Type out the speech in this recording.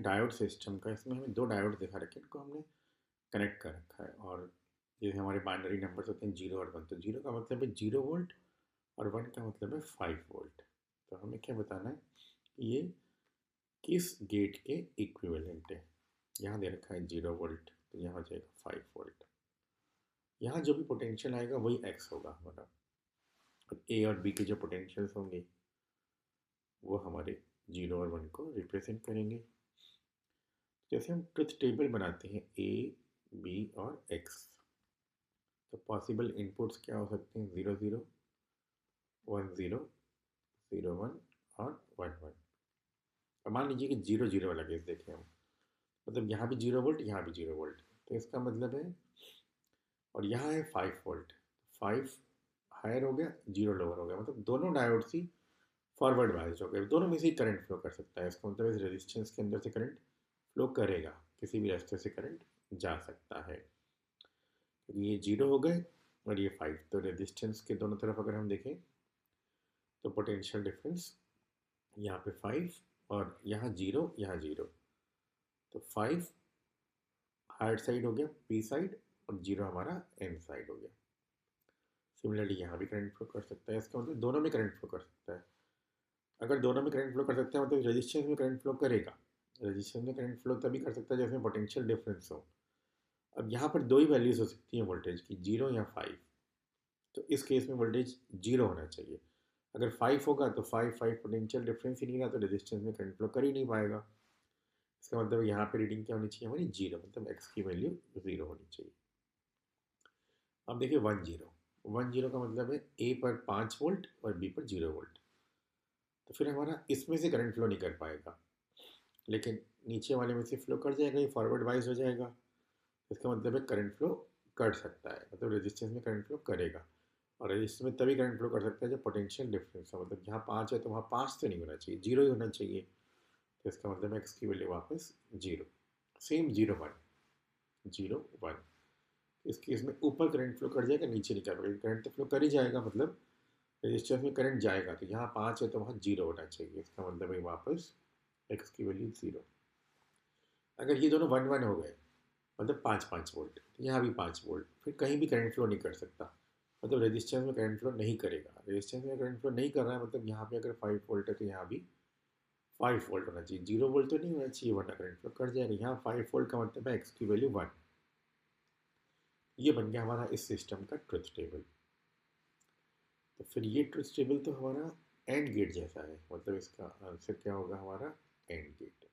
Diode system का, इसमें हमें 2 डायोड दिखा रखे हैं, इनको हमने कनेक्ट कर रखा है। और जैसे हमारे बाइनरी नंबर्स होते हैं 0 और 1, तो 0 का मतलब है 0 वोल्ट और 1 का मतलब है 5 वोल्ट। तो हमें क्या बताना है कि ये किस गेट के इक्विवेलेंट है। यहाँ दे रखा है 0 वोल्ट, तो यहाँ हो जाएगा 5 वोल्ट। यहाँ जो भी पोटेंशियल आएगा वही एक्स होगा हमारा, और ए और बी के जो पोटेंशियल्स होंगे वो हमारे 0 और 1 को रिप्रेजेंट करेंगे। जैसे हम ट्रुथ टेबल बनाते हैं ए, बी और एक्स, तो पॉसिबल इनपुट्स क्या हो सकते हैं? 0 0, 1 0, 0 1 और 1 1। अब मान लीजिए कि 0 0 वाला केस देखें हम, मतलब यहाँ भी 0 वोल्ट, यहाँ भी 0 वोल्ट, तो इसका मतलब है, और यहाँ है 5 वोल्ट, 5 हायर हो गया, 0 लोअर हो गया, मतलब दोनों डायोड्स ही फॉरवर्ड बायस्ड हो गए, दोनों में से ही करंट फ्लो कर सकता है। इसका मतलब इस रेजिस्टेंस के अंदर से करंट फ्लो करेगा, किसी भी रास्ते से करंट जा सकता है। तो ये 0 हो गए और ये 5, तो रेजिस्टेंस के दोनों तरफ अगर हम देखें तो पोटेंशियल डिफरेंस यहाँ पे 5 और यहाँ 0, यहाँ 0, तो 5 हायर साइड हो गया पी साइड और 0 हमारा एन साइड हो गया। सिमिलरली यहाँ भी करंट फ्लो कर सकता है, इसका मतलब दोनों में करंट फ्लो कर सकता है। अगर दोनों में करंट फ्लो कर सकता है मतलब रेजिस्टेंस में करंट फ्लो करेगा। रेजिस्टेंस में करंट फ्लो तभी कर सकता है जैसे पोटेंशियल डिफरेंस हो। अब यहाँ पर दो ही वैल्यूज हो सकती हैं वोल्टेज की, 0 या 5, तो इस केस में वोल्टेज 0 होना चाहिए। अगर 5 होगा तो 5 पोटेंशियल डिफरेंस ही नहीं रहा, तो रेजिस्टेंस में करंट फ्लो कर ही नहीं पाएगा। इसका मतलब यहाँ पे रीडिंग क्या होनी चाहिए हमारी? 0, मतलब एक्स की वैल्यू 0 होनी चाहिए। अब देखिए 1 0, 1 0 का मतलब है ए पर 5 वोल्ट और बी पर 0 वोल्ट, तो फिर हमारा इसमें से करंट फ्लो नहीं कर पाएगा, लेकिन नीचे वाले में से फ्लो कर जाएगा, ये फॉरवर्ड वाइज हो जाएगा। इसका मतलब है करंट फ्लो कर सकता है, मतलब रेजिस्टेंस में करंट फ्लो करेगा। और रेजिस्टेंस में तभी करंट फ्लो कर सकता है जब पोटेंशियल डिफरेंस हो, मतलब यहाँ 5 है तो वहाँ 5 तो नहीं होना चाहिए, 0 ही होना चाहिए। तो इसका मतलब है एक्स की वैल्यू वापस 0। सेम 0 1, 0 1, इस केस में ऊपर करंट फ्लो कर जाएगा, नीचे नहीं कर पाएगा, करंट तो फ्लो कर ही जाएगा, मतलब रेजिस्टेंस में करंट जाएगा, तो यहाँ 5 है तो वहाँ 0 होना चाहिए। इसका मतलब है वापस एक्स की वैल्यू 0। अगर ये दोनों 1 1 हो गए, मतलब 5 वोल्ट, तो यहाँ भी 5 वोल्ट, फिर कहीं भी करंट फ्लो नहीं कर सकता, मतलब रेजिस्टेंस में करंट फ्लो नहीं करेगा। रेजिस्टेंस में करंट फ्लो नहीं कर रहा है मतलब यहाँ पे अगर 5 वोल्ट है तो यहाँ भी 5 वोल्ट होना चाहिए, 0 वोल्ट तो नहीं होना चाहिए वरना करंट फ्लो कर जाएगा। यहाँ 5 वोल्ट का मतलब है एक्स की वैल्यू 1। ये बन गया हमारा इस सिस्टम का ट्रुथ टेबल। तो फिर ये ट्रुथ टेबल तो हमारा एंड गेट जैसा है, मतलब इसका आंसर क्या होगा हमारा? And gate.